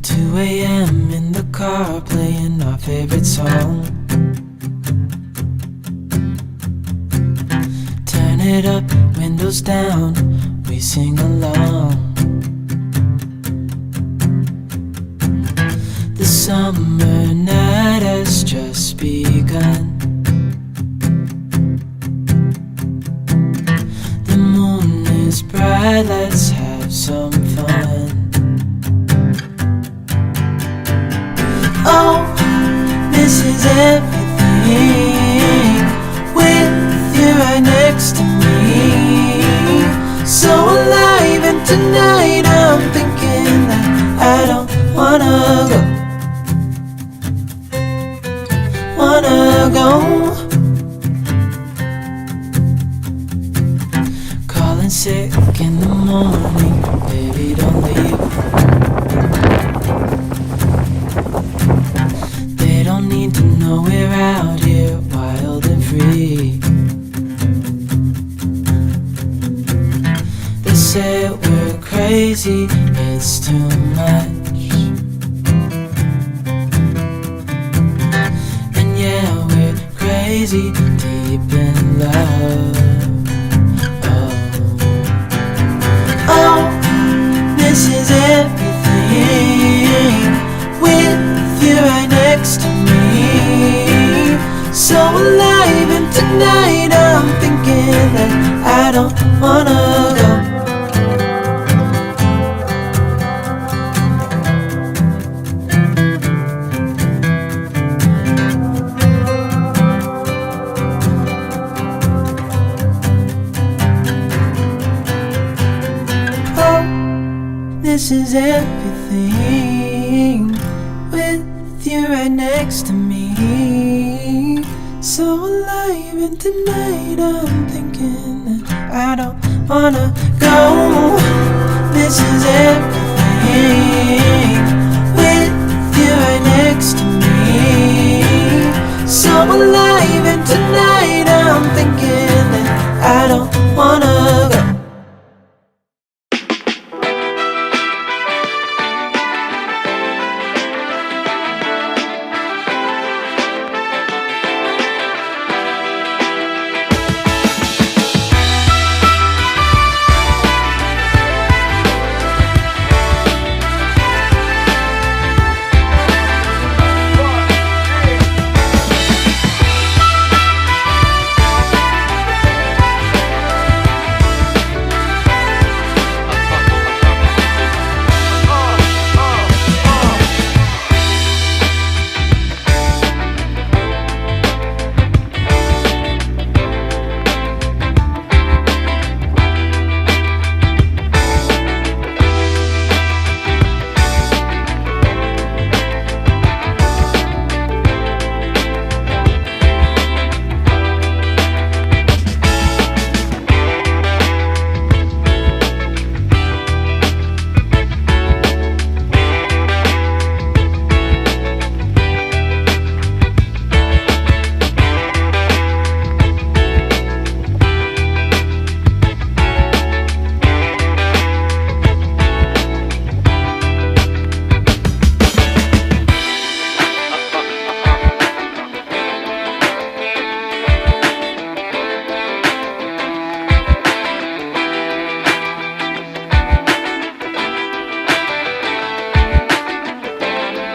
2 a.m. in the car playing our favorite song. Turn it up, windows down, we sing along. The summer night has just begun. The moon is bright, let's have some fun. Oh, this is everything with you right next to me. So alive, and tonight I'm thinking that I don't wanna go. Calling sick in the morning, baby don't leave. They don't need to know we're out here wild and free. They say we're crazy, it's too much. And yeah, we're crazy, deep in love. Oh, this is everything with you right next to me. So alive, and tonight I'm thinking that I don't wanna go. This is everything with you right next to me. So alive, and tonight I'm thinking that I don't wanna go.